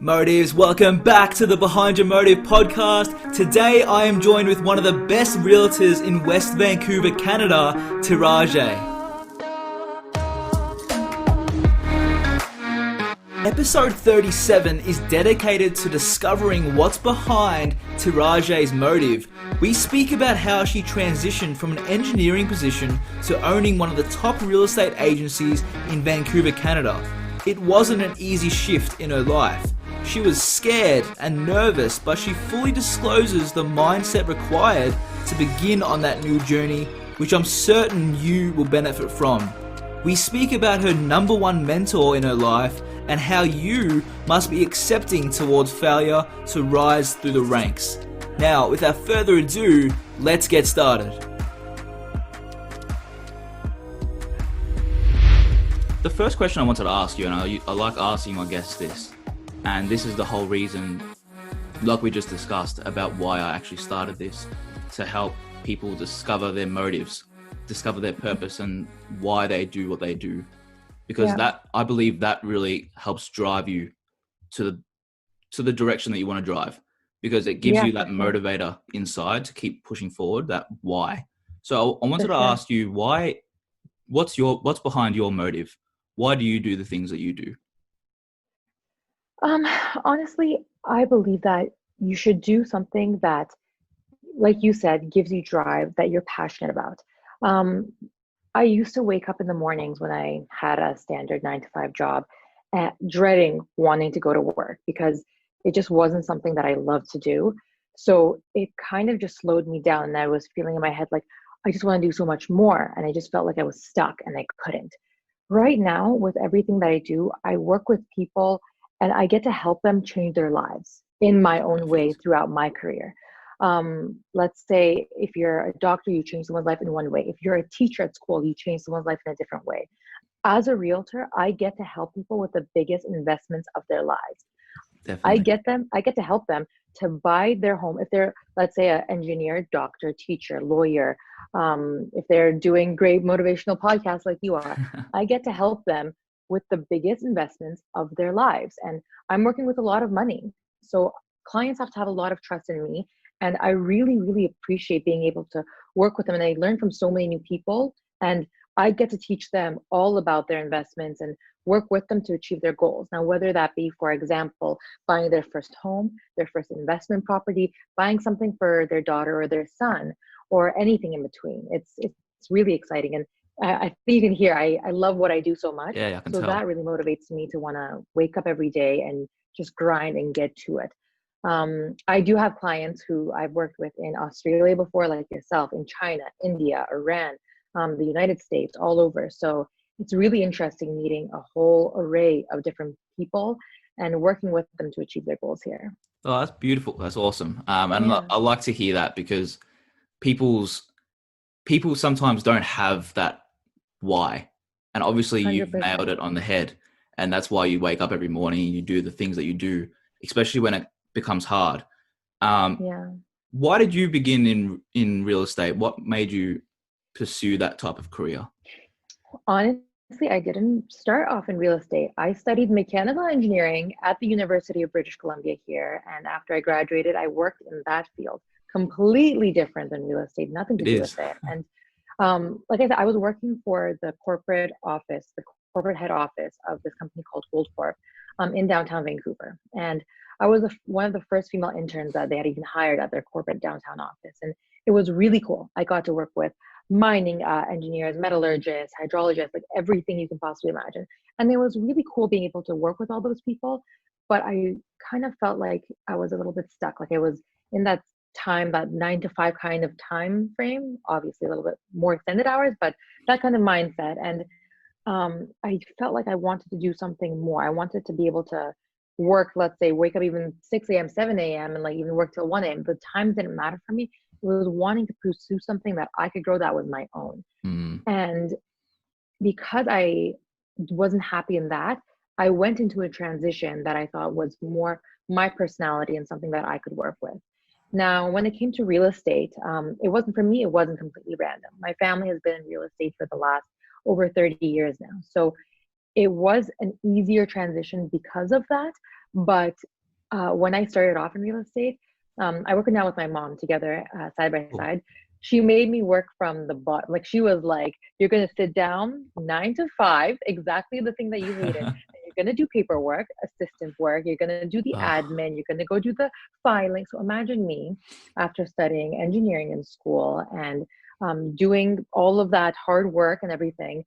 Motives, welcome back to the Behind Your Motive podcast. Today I am joined with one of the best realtors in West Vancouver, Canada, Tirajeh. Episode 37 is dedicated to discovering what's behind Tirajeh's motive. We speak about how she transitioned from an engineering position to owning one of the top real estate agencies in Vancouver, Canada. It wasn't an easy shift in her life. She was scared and nervous, but she fully discloses the mindset required to begin on that new journey, which I'm certain you will benefit from. We speak about her number one mentor in her life and how you must be accepting towards failure to rise through the ranks. Now, without further ado, let's get started. The first question I wanted to ask you, and I like asking my guests this, and this is the whole reason, like we just discussed, about why I actually started this, to help people discover their motives, discover their purpose and why they do what they do. Because that, I believe that really helps drive you to the direction that you want to drive, because it gives you that motivator inside to keep pushing forward, that why. So I wanted to ask you, what's behind your motive? Why do you do the things that you do? Honestly, I believe that you should do something that, like you said, gives you drive, that you're passionate about. I used to wake up in the mornings when I had a standard 9-to-5 job, dreading wanting to go to work because it just wasn't something that I loved to do. So it kind of just slowed me down, and I was feeling in my head like, I just want to do so much more. And I just felt like I was stuck and I couldn't. Right now, with everything that I do, I work with people and I get to help them change their lives in my own way throughout my career. Let's say if you're a doctor, you change someone's life in one way. If you're a teacher at school, you change someone's life in a different way. As a realtor, I get to help people with the biggest investments of their lives. Definitely. I get to help them to buy their home. If they're, let's say, an engineer, doctor, teacher, lawyer, if they're doing great motivational podcasts like you are, I get to help them with the biggest investments of their lives. And I'm working with a lot of money. So clients have to have a lot of trust in me. And I really, really appreciate being able to work with them. And I learn from so many new people. And I get to teach them all about their investments and work with them to achieve their goals. Now, whether that be, for example, buying their first home, their first investment property, buying something for their daughter or their son, or anything in between. It's really exciting. And I think you can hear, I love what I do so much. Yeah, I can so tell. That really motivates me to want to wake up every day and just grind and get to it. I do have clients who I've worked with in Australia before, like yourself, in China, India, Iran, the United States, all over. So it's really interesting meeting a whole array of different people and working with them to achieve their goals here. Oh, that's beautiful. That's awesome. I like to hear that, because people sometimes don't have that why. And obviously 100%. You've nailed it on the head. And that's why you wake up every morning and you do the things that you do, especially when it becomes hard. Why did you begin in real estate? What made you pursue that type of career? Honestly, I didn't start off in real estate. I studied mechanical engineering at the University of British Columbia here. And after I graduated, I worked in that field. Completely different than real estate, nothing to do with it. And like I said, I was working for the corporate head office of this company called Goldcorp in downtown Vancouver. And I was one of the first female interns that they had even hired at their corporate downtown office. And it was really cool. I got to work with mining engineers, metallurgists, hydrologists, like everything you can possibly imagine. And it was really cool being able to work with all those people. But I kind of felt like I was a little bit stuck. Like I was in that time, that 9-to-5 kind of time frame, obviously a little bit more extended hours, but that kind of mindset. And I felt like I wanted to do something more. I wanted to be able to work, let's say, wake up even 6 a.m., 7 a.m., and like even work till 1 a.m. The times didn't matter for me. It was wanting to pursue something that I could grow that was my own. And because I wasn't happy in that, I went into a transition that I thought was more my personality and something that I could work with. Now, when it came to real estate, it wasn't, for me, it wasn't completely random. My family has been in real estate for the last over 30 years now. So it was an easier transition because of that. But when I started off in real estate, I work now with my mom together, side by Cool. side. She made me work from the bottom. Like she was like, "You're gonna sit down 9 to 5, exactly the thing that you hated. You're gonna do paperwork, assistant work. You're gonna do the Oh, admin. You're gonna go do the filing." So imagine me after studying engineering in school and doing all of that hard work and everything,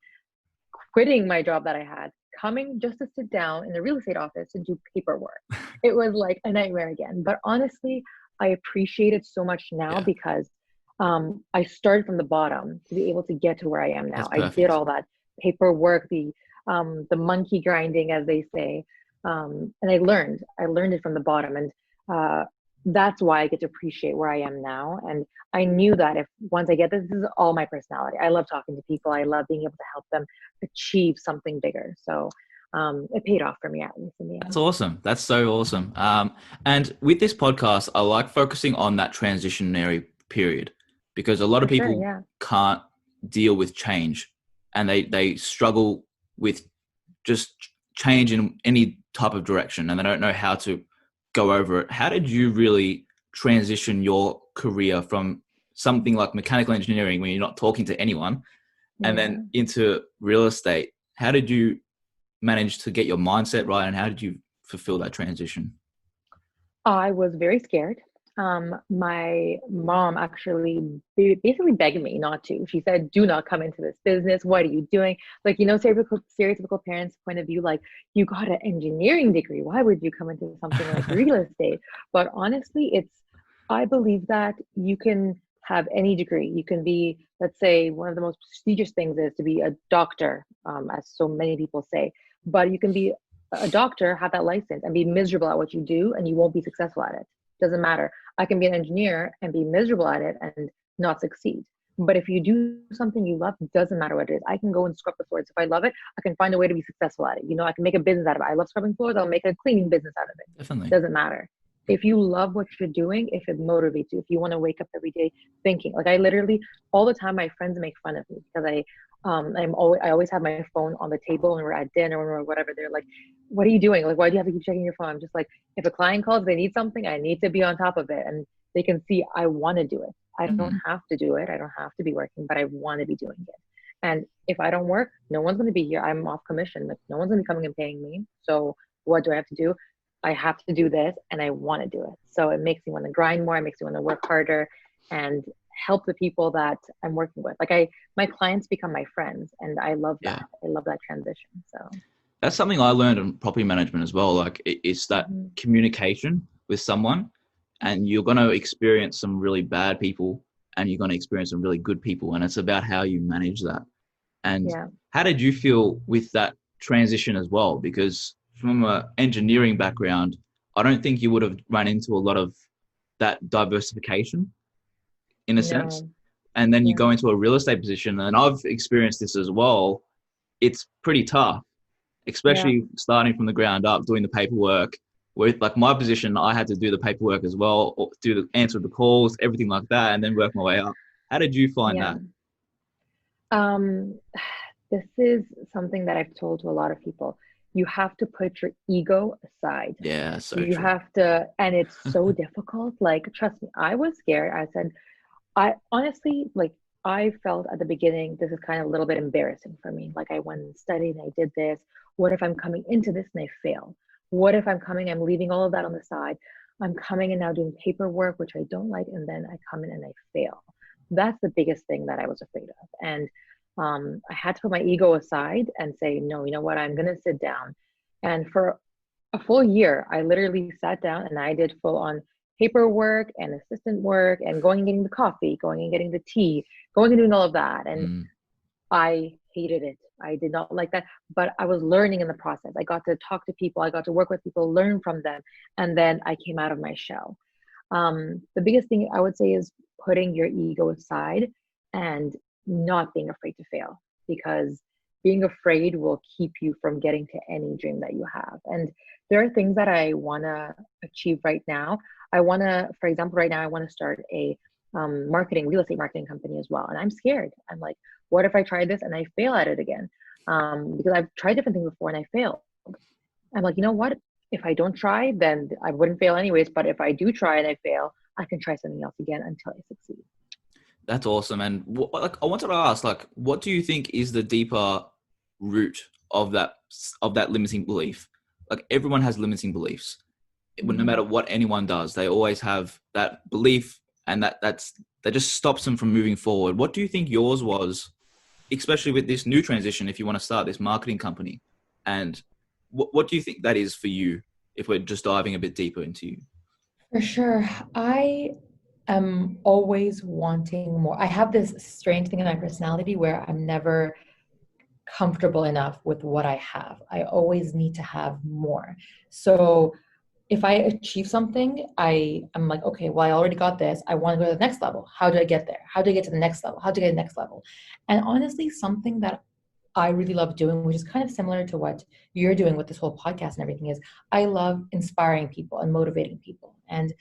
quitting my job that I had, coming just to sit down in the real estate office and do paperwork. It was like a nightmare again. But honestly, I appreciate it so much now yeah, because I started from the bottom to be able to get to where I am now. that's I did perfect. all that paperwork, the monkey grinding, as they say, and I learned. I learned it from the bottom, and uh, that's why I get to appreciate where I am now. And I knew that if once I get this, this is all my personality. I love talking to people. I love being able to help them achieve something bigger. So it paid off for me at least in the That's end. awesome. That's so awesome. And with this podcast, I like focusing on that transitionary period because a lot of For sure, people yeah. can't deal with change and they struggle with just change in any type of direction and they don't know how to go over it. How did you really transition your career from something like mechanical engineering when you're not talking to anyone and Yeah. then into real estate? How did you manage to get your mindset right and how did you fulfill that transition? I was very scared. My mom actually basically begged me not to. She said, "Do not come into this business. What are you doing?" Like, stereotypical parents' point of view, like, you got an engineering degree. Why would you come into something like real estate? But honestly, I believe that you can have any degree. You can be, let's say, one of the most prestigious things is to be a doctor, as so many people say, but you can be a doctor, have that license, and be miserable at what you do, and you won't be successful at it. Doesn't matter. I can be an engineer and be miserable at it and not succeed. But if you do something you love, it doesn't matter what it is. I can go and scrub the floors. If I love it, I can find a way to be successful at it. I can make a business out of it. I love scrubbing floors. I'll make a cleaning business out of it. Definitely. Doesn't matter. If you love what you're doing, if it motivates you, if you want to wake up every day thinking, like I literally all the time, my friends make fun of me because I always have my phone on the table when we're at dinner or whatever. They're like, "What are you doing? Like, why do you have to keep checking your phone?" I'm just like, if a client calls, they need something, I need to be on top of it, and they can see I want to do it. I don't Mm, have to do it. I don't have to be working, but I want to be doing it. And if I don't work, no one's going to be here. I'm off commission. Like, no one's going to be coming and paying me. So what do I have to do? I have to do this, and I want to do it. So it makes me want to grind more. It makes me want to work harder and help the people that I'm working with. My clients become my friends, and I love yeah. that. I love that transition. So That's something I learned in property management as well. Like it's that mhm. communication with someone and you're going to experience some really bad people and you're going to experience some really good people. And it's about how you manage that. And Yeah, how did you feel with that transition as well? Because from an engineering background, I don't think you would have run into a lot of that diversification in a sense. no, And then you yeah, go into a real estate position, and I've experienced this as well. It's pretty tough, yeah, especially starting from the ground up, doing the paperwork. With like my position, I had to do the paperwork as well, or answer the calls, everything like that, and then work my way up. How did you find yeah. that? Um, this is something that I've told to a lot of people. You have to put your ego aside. Yeah, so You true. have to, and it's so difficult. Like, trust me, I was scared. I said, I honestly, like, I felt at the beginning, this is kind of a little bit embarrassing for me. Like, I went and studied and I did this. What if I'm coming into this and I fail? What if I'm leaving all of that on the side? I'm coming and now doing paperwork, which I don't like, and then I come in and I fail. That's the biggest thing that I was afraid of. And I had to put my ego aside and say, no, you know what? I'm going to sit down. And for a full year, I literally sat down and I did full on paperwork and assistant work and going and getting the coffee, going and getting the tea, going and doing all of that. And Mm, I hated it. I did not like that, but I was learning in the process. I got to talk to people, I got to work with people, learn from them, and then I came out of my shell. The biggest thing I would say is putting your ego aside and not being afraid to fail, because being afraid will keep you from getting to any dream that you have. And there are things that I want to achieve right now. For example, right now, I want to start a real estate marketing company as well. And I'm scared. I'm like, what if I try this and I fail at it again? Because I've tried different things before and I failed. I'm like, you know what? if I don't try, then I wouldn't fail anyways. But if I do try and I fail, I can try something else again until I succeed. That's awesome. And like, I wanted to ask, like, what do you think is the deeper root of that limiting belief? Like, everyone has limiting beliefs. No matter what anyone does, they always have that belief, and that just stops them from moving forward. What do you think yours was, especially with this new transition, if you want to start this marketing company? And what do you think that is for you, if we're just diving a bit deeper into you? For sure. I am always wanting more. I have this strange thing in my personality where I'm never comfortable enough with what I have. I always need to have more. So if I achieve something, I'm like, okay, well, I already got this. I want to go to the next level. How do I get there? How do I get to the next level? How do I get to the next level? And honestly, something that I really love doing, which is kind of similar to what you're doing with this whole podcast and everything, is I love inspiring people and motivating people. And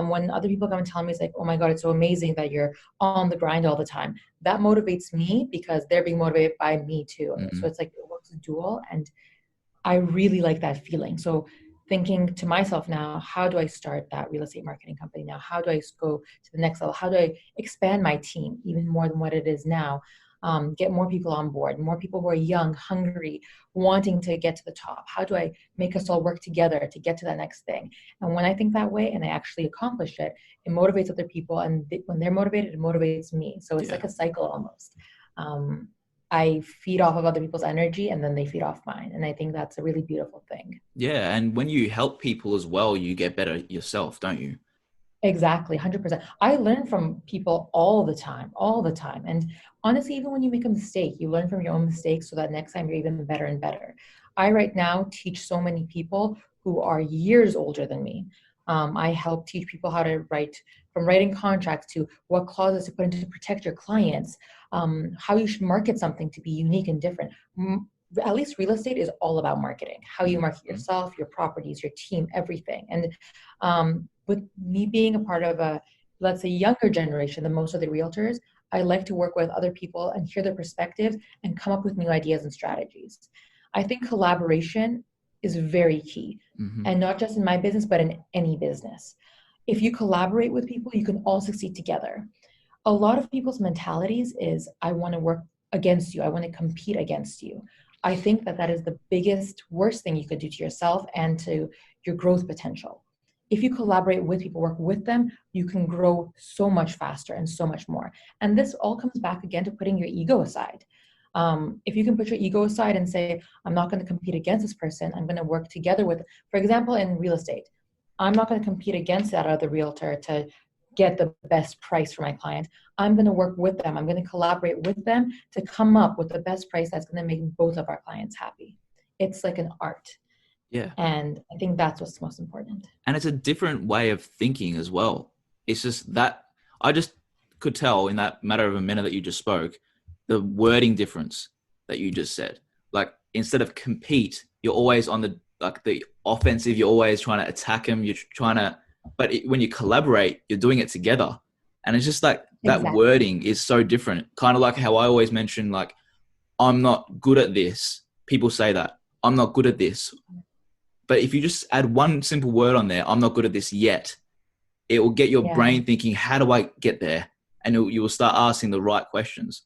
when other people come and tell me, it's like, oh my God, it's so amazing that you're on the grind all the time. That motivates me because they're being motivated by me too. So it's like, it works dual. And I really like that feeling. So thinking to myself now, how do I start that real estate marketing company now? How do I go to the next level? How do I expand my team even more than what it is now? Get more people on board, more people who are young, hungry, wanting to get to the top. How do I make us all work together to get to that next thing? And when I think that way and I actually accomplish it, it motivates other people. And when they're motivated, it motivates me. So it's like a cycle almost. I feed off of other people's energy and then they feed off mine. And I think that's a really beautiful thing. Yeah. And when you help people as well, you get better yourself, don't you? Exactly. 100%. I learn from people all the time. And honestly, even when you make a mistake, you learn from your own mistakes so that next time you're even better and better. I right now teach so many people who are years older than me. I help teach people how to write, from writing contracts to what clauses to put in to protect your clients, how you should market something to be unique and different. At least real estate is all about marketing, how you market yourself, your properties, your team, everything. And with me being a part of a, let's say, younger generation than most of the realtors, I like to work with other people and hear their perspectives and come up with new ideas and strategies. I think collaboration is very key, and not just in my business, but in any business. If you collaborate with people, you can all succeed together. A lot of people's mentalities is, I want to work against you. I want to compete against you. I think that is the biggest, worst thing you could do to yourself and to your growth potential. If you collaborate with people, work with them, you can grow so much faster and so much more. And this all comes back again to putting your ego aside. If you can put your ego aside and say, I'm not going to compete against this person, I'm going to work together with, for example, in real estate, I'm not going to compete against that other realtor to get the best price for my client. I'm going to work with them. I'm going to collaborate with them to come up with the best price that's going to make both of our clients happy. It's like an art. Yeah. And I think that's what's most important. And it's a different way of thinking as well. It's just that I just could tell in that matter of a minute that you just spoke, the wording difference that you just said. Like, instead of compete, you're always on the offensive. You're always trying to attack them. You're trying to, but when you collaborate, you're doing it together. And it's just like that wording is so different. Kind of like how I always mention, like, I'm not good at this. People say that I'm not good at this. But if you just add one simple word on there, I'm not good at this yet, it will get your brain thinking, how do I get there? And you will start asking the right questions.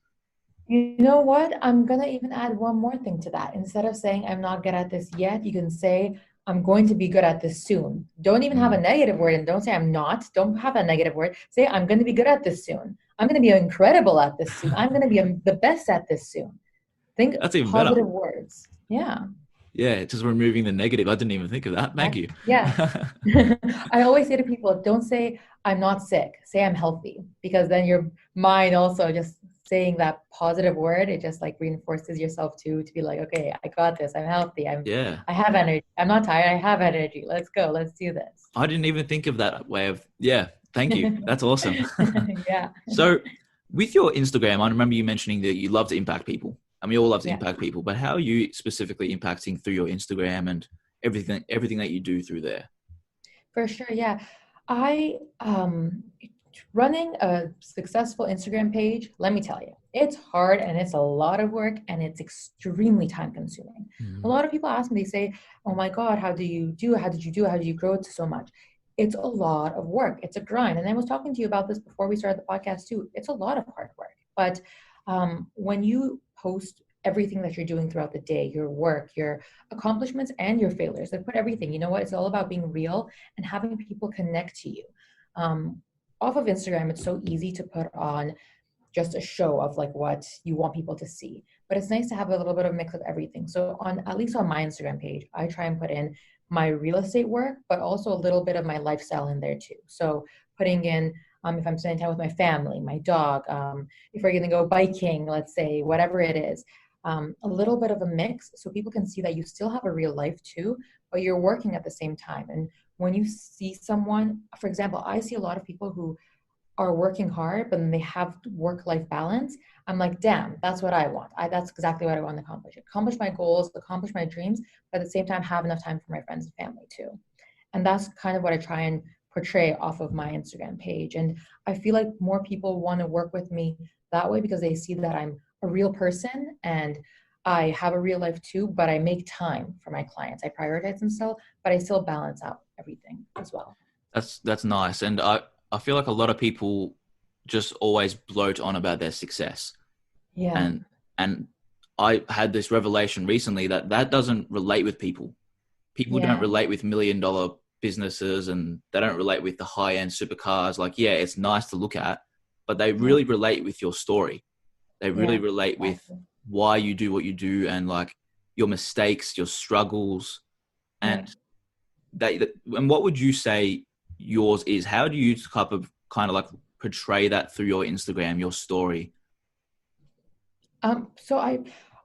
You know what? I'm going to even add one more thing to that. Instead of saying, I'm not good at this yet, you can say, I'm going to be good at this soon. Don't even have a negative word, and don't say I'm not. Don't have a negative word. Say, I'm going to be good at this soon. I'm going to be incredible at this soon. I'm going to be the best at this soon. Think That's even positive better. words. Yeah. Yeah, just removing the negative. I didn't even think of that. Thank you. Yeah. I always say to people, don't say I'm not sick. Say I'm healthy, because then your mind also just saying that positive word, it just like reinforces yourself to be like, okay, I got this. I'm healthy. I have energy. I'm not tired. I have energy. Let's go. Let's do this. I didn't even think of that way of, thank you. That's awesome. Yeah. So with your Instagram, I remember you mentioning that you love to impact people. And we all love to impact people, but how are you specifically impacting through your Instagram and everything that you do through there? For sure. Yeah. I running a successful Instagram page, let me tell you, it's hard and it's a lot of work and it's extremely time consuming. A lot of people ask me, they say, oh my God, how did you do it? How did you grow it so much? It's a lot of work. It's a grind. And I was talking to you about this before we started the podcast too. It's a lot of hard work. But when you post everything that you're doing throughout the day, your work, your accomplishments and your failures, like put everything, you know what, it's all about being real and having people connect to you. Off of Instagram, it's so easy to put on just a show of like what you want people to see, but it's nice to have a little bit of mix of everything. So at least on my Instagram page, I try and put in my real estate work, but also a little bit of my lifestyle in there too. So putting in, if I'm spending time with my family, my dog, if we're going to go biking, let's say, whatever it is, a little bit of a mix so people can see that you still have a real life too, but you're working at the same time. And when you see someone, for example, I see a lot of people who are working hard, but then they have work-life balance. I'm like, damn, that's what I want. That's exactly what I want to accomplish. Accomplish my goals, accomplish my dreams, but at the same time, have enough time for my friends and family too. And that's kind of what I try and portray off of my Instagram page. And I feel like more people want to work with me that way because they see that I'm a real person and I have a real life too, but I make time for my clients. I prioritize them still, but I still balance out everything as well. That's nice. And I feel like a lot of people just always gloat on about their success. Yeah. And I had this revelation recently that doesn't relate with people. People don't relate with $1 million businesses, and they don't relate with the high-end supercars. Like, yeah, it's nice to look at, but they really relate with your story. They really relate with why you do what you do and like your mistakes, your struggles. And and what would you say yours is? How do you kind of like portray that through your Instagram, your story? So I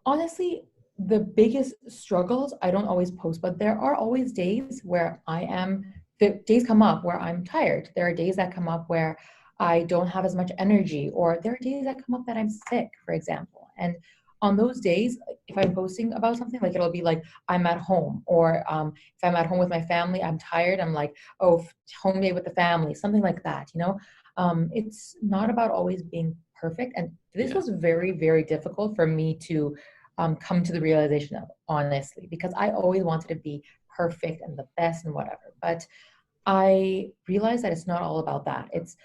honestly, the biggest struggles, I don't always post, but there are always days where the days come up where I'm tired. There are days that come up where I don't have as much energy, or there are days that come up that I'm sick, for example. And on those days, if I'm posting about something, like it'll be like, I'm at home, or if I'm at home with my family, I'm tired. I'm like, oh, home day with the family, something like that, you know? It's not about always being perfect. And this was very, very difficult for me to come to the realization of, honestly, because I always wanted to be perfect and the best and whatever. But I realized that it's not all about that. It's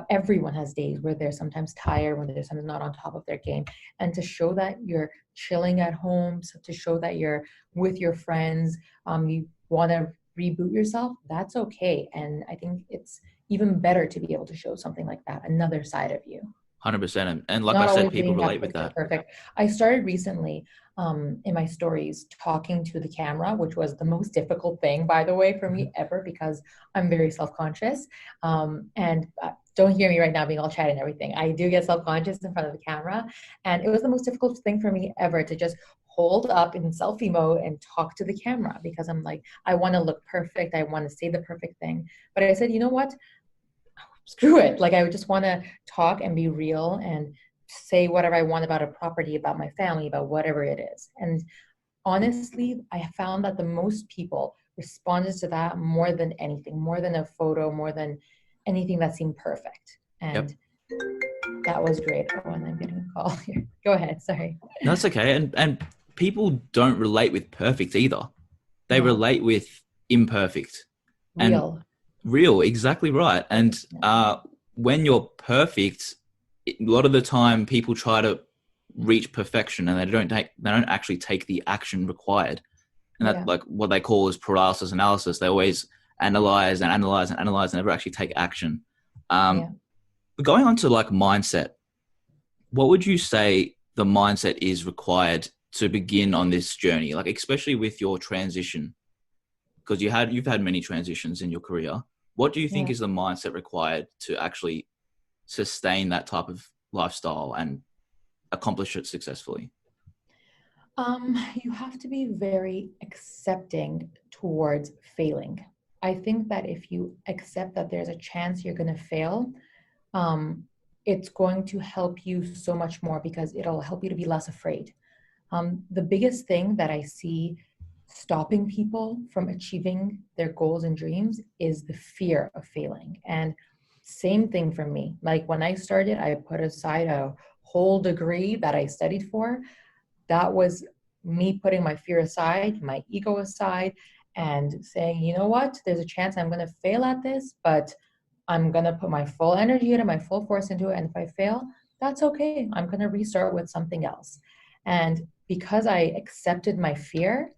everyone has days where they're sometimes tired, when they're sometimes not on top of their game. And to show that you're chilling at home, so to show that you're with your friends, you want to reboot yourself, that's okay. And I think it's even better to be able to show something like that, another side of you. 100%. And like Not I said, people relate with that. Perfect. I started recently in my stories talking to the camera, which was the most difficult thing, by the way, for me ever, because I'm very self-conscious. And don't hear me right now being all chatty and everything. I do get self-conscious in front of the camera. And it was the most difficult thing for me ever to just hold up in selfie mode and talk to the camera, because I'm like, I want to look perfect. I want to say the perfect thing. But I said, you know what? Screw it. Like, I would just want to talk and be real and say whatever I want about a property, about my family, about whatever it is. And honestly, I found that the most people responded to that more than anything, more than a photo, more than anything that seemed perfect. And that was great. Oh, and I'm getting a call here. Go ahead. Sorry. That's okay. And people don't relate with perfect either. They relate with imperfect. Real, exactly right. And when you're perfect, a lot of the time people try to reach perfection and they don't actually take the action required. And that's like what they call is paralysis analysis. They always analyze and never actually take action. But going on to like mindset, what would you say the mindset is required to begin on this journey? Like, especially with your transition, because you've had many transitions in your career. What do you think is the mindset required to actually sustain that type of lifestyle and accomplish it successfully? You have to be very accepting towards failing. I think that if you accept that there's a chance you're going to fail, it's going to help you so much more, because it'll help you to be less afraid. The biggest thing that I see stopping people from achieving their goals and dreams is the fear of failing. And Same thing for me. Like when I started, I put aside a whole degree that I studied for. That was me putting my fear aside, my ego aside, and saying, you know what, there's a chance I'm going to fail at this, but I'm going to put my full energy into, my full force into it. And if I fail, that's okay. I'm going to restart with something else. And because I accepted my fear,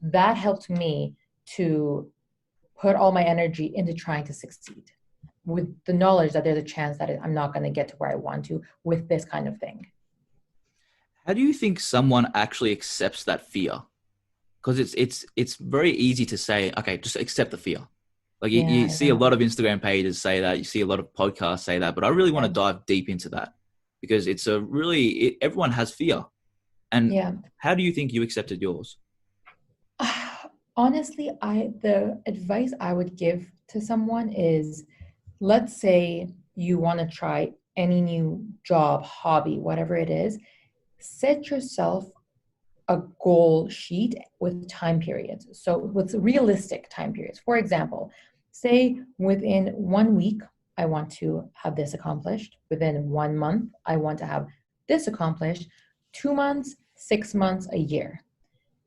that helped me to put all my energy into trying to succeed with the knowledge that there's a chance that I'm not going to get to where I want to with this kind of thing. How do you think someone actually accepts that fear? Because it's very easy to say, okay, just accept the fear. Like you see a lot of Instagram pages say that, you see a lot of podcasts say that, but I really want to dive deep into that because it's everyone has fear. And how do you think you accepted yours? Honestly, the advice I would give to someone is, let's say you want to try any new job, hobby, whatever it is, set yourself a goal sheet with time periods. So with realistic time periods. For example, say within 1 week, I want to have this accomplished. Within 1 month, I want to have this accomplished. 2 months, 6 months, a year.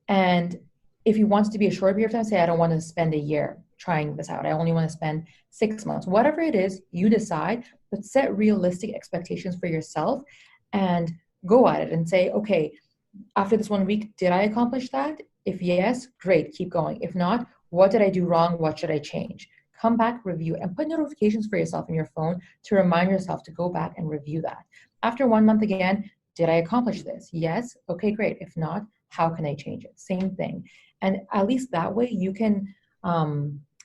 And if you want it to be a short period of time, say I don't want to spend a year trying this out. I only want to spend 6 months. Whatever it is, you decide, but set realistic expectations for yourself and go at it and say, okay, after this 1 week, did I accomplish that? If yes, great, keep going. If not, what did I do wrong? What should I change? Come back, review, and put notifications for yourself in your phone to remind yourself to go back and review that. After 1 month again, did I accomplish this? Yes. Okay, great. If not, how can I change it? Same thing. And at least that way you can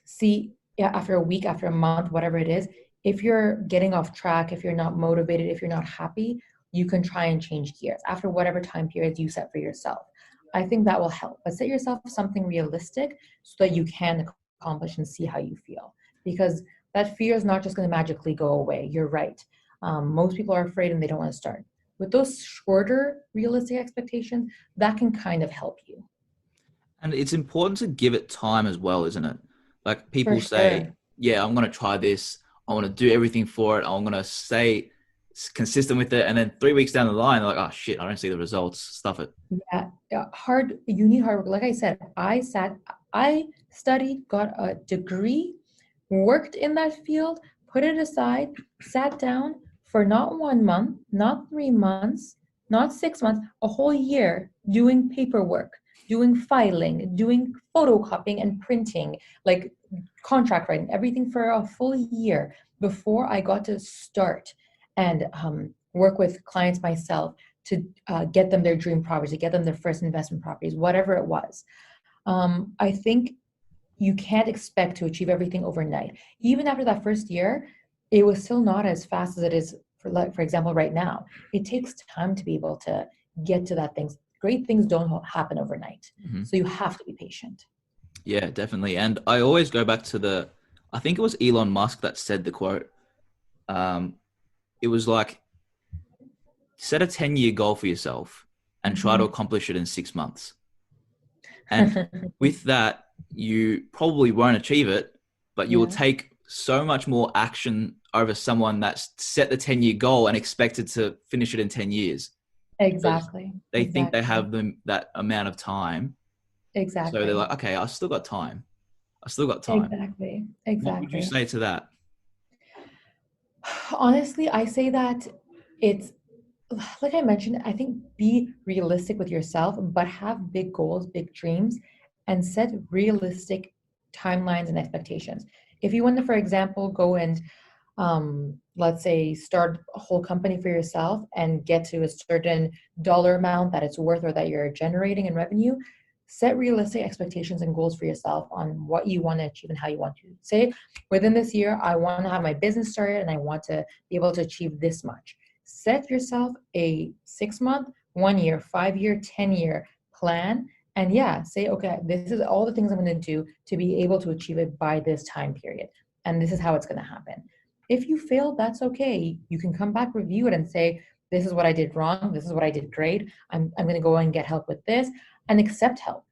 see after a week, after a month, whatever it is, if you're getting off track, if you're not motivated, if you're not happy, you can try and change gears after whatever time period you set for yourself. I think that will help. But set yourself something realistic so that you can accomplish and see how you feel. Because that fear is not just going to magically go away. You're right. Most people are afraid and they don't want to start. With those shorter realistic expectations, that can kind of help you. And it's important to give it time as well, isn't it? Like people say, yeah, I'm going to try this. I want to do everything for it. I'm going to stay consistent with it. And then 3 weeks down the line, they're like, oh shit, I don't see the results. Stuff it. Yeah. You need hard work. Like I said, I studied, got a degree, worked in that field, put it aside, sat down for not 1 month, not 3 months, not 6 months, a whole year doing paperwork, doing filing, doing photocopying and printing, like contract writing, everything for a full year before I got to start and work with clients myself to get them their dream properties, to get them their first investment properties, whatever it was. I think you can't expect to achieve everything overnight. Even after that first year, it was still not as fast as it is, for example, right now. It takes time to be able to get to that things. Great things don't happen overnight. Mm-hmm. So you have to be patient. Yeah, definitely. And I always go back to I think it was Elon Musk that said the quote. It was like, set a 10-year goal for yourself and try to accomplish it in 6 months. And with that, you probably won't achieve it, but you will take so much more action over someone that's set the 10-year goal and expected to finish it in 10 years. Exactly. They think they have that amount of time. Exactly. So they're like, okay, I still got time. Exactly. What would you say to that? Honestly, I say that it's, like I mentioned, I think be realistic with yourself, but have big goals, big dreams, and set realistic timelines and expectations. If you want to, for example, go and let's say start a whole company for yourself and get to a certain dollar amount that it's worth or that you're generating in revenue, set realistic expectations and goals for yourself on what you want to achieve and how you want to. Say, within this year, I want to have my business started and I want to be able to achieve this much. Set yourself a 6 month, 1 year, 5 year, 10-year plan. And say, okay, this is all the things I'm going to do to be able to achieve it by this time period. And this is how it's going to happen. If you fail, that's okay. You can come back, review it and say, this is what I did wrong. This is what I did great. I'm going to go and get help with this and accept help.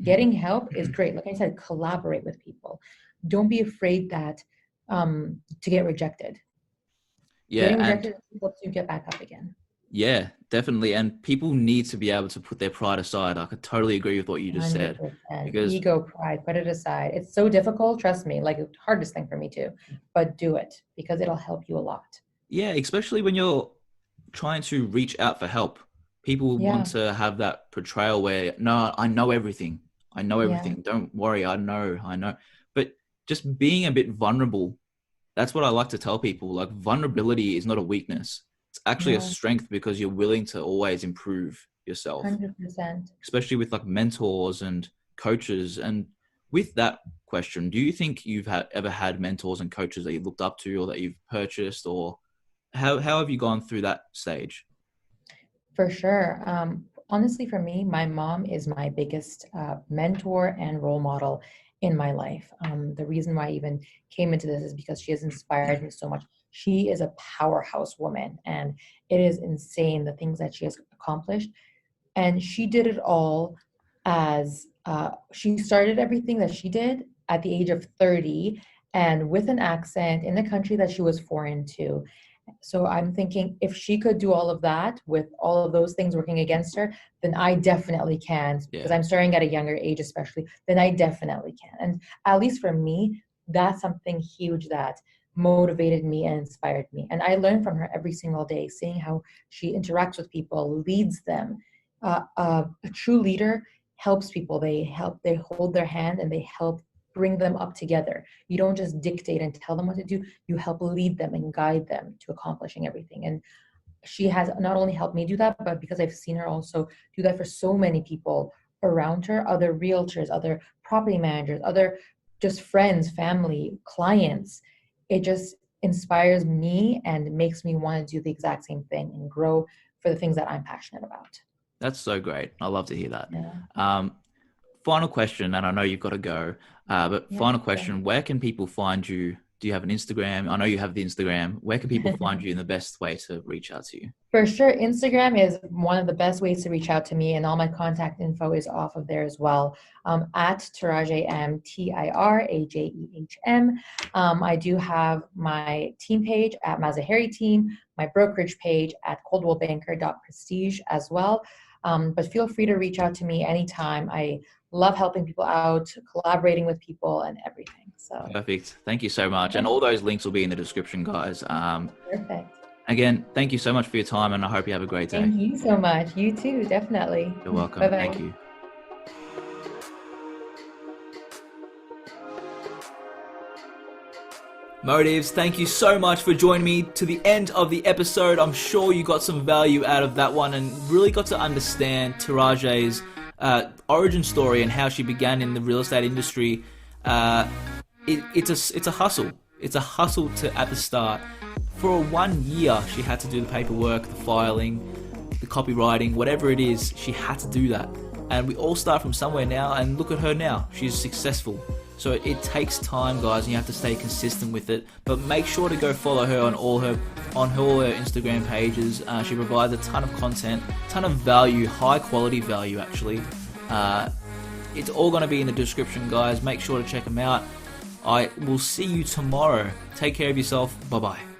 Getting help is great. Like I said, collaborate with people. Don't be afraid that to get rejected. Yeah, Getting and rejected helps you get back up again. yeah, definitely. And people need to be able to put their pride aside. I could totally agree with what you just said 100%. because Ego, pride, put it aside. It's so difficult, trust me, like the hardest thing for me too. But do it because it'll help you a lot. yeah, especially when you're trying to reach out for help, people want Yeah, to have that portrayal where, no, I know everything. I know yeah, everything. Don't worry. I know. But just being a bit vulnerable, that's what I like to tell people. Like, vulnerability is not a weakness. It's actually a no, strength because you're willing to always improve yourself, 100%. especially with like mentors and coaches. And with that question, do you think you've ever had mentors and coaches that you looked up to or that you've purchased, or how have you gone through that stage? For sure. Honestly, for me, my mom is my biggest mentor and role model in my life. The reason why I even came into this is because she has inspired me so much. She is a powerhouse woman, and it is insane the things that she has accomplished. And she did it all as she started everything that she did at the age of 30 and with an accent in a country that she was foreign to. So I'm thinking if she could do all of that with all of those things working against her, then I definitely can, because Yeah, I'm starting at a younger age, especially, then I definitely can. And at least for me, that's something huge that motivated me and inspired me. And I learn from her every single day, seeing how she interacts with people, leads them. A true leader helps people. They hold their hand and they help bring them up together. You don't just dictate and tell them what to do. You help lead them and guide them to accomplishing everything. And she has not only helped me do that, but because I've seen her also do that for so many people around her, other realtors, other property managers, other just friends, family, clients, it just inspires me and makes me want to do the exact same thing and grow for the things that I'm passionate about. that's so great. I love to hear that. Yeah. Final question, and I know you've got to go, but Yeah. final question, where can people find you? Do you have an Instagram? I know you have the Instagram. Where can people find you in the best way to reach out to you? For sure, Instagram is one of the best ways to reach out to me, and all my contact info is off of there as well. At Tirajeh, Tirajehm. I do have my team page at Mazaheri Team, my brokerage page at coldwellbanker.prestige as well. But feel free to reach out to me anytime. I love helping people out, collaborating with people, and everything. So Perfect. Thank you so much. And all those links will be in the description, guys. perfect. Again, thank you so much for your time, and I hope you have a great day. Thank you so much. You too, definitely. You're welcome. Bye-bye. Thank you. Motives, thank you so much for joining me to the end of the episode. I'm sure you got some value out of that one and really got to understand Tirajeh's origin story and how she began in the real estate industry. It's a hustle. It's a hustle at the start. For 1 year, she had to do the paperwork, the filing, the copywriting, whatever it is, she had to do that. And we all start from somewhere now, and look at her now. She's successful. So it takes time, guys, and you have to stay consistent with it. But make sure to go follow her on all her Instagram pages. She provides a ton of content, ton of value, high quality value actually. It's all going to be in the description, guys. Make sure to check them out. I will see you tomorrow. Take care of yourself. Bye bye.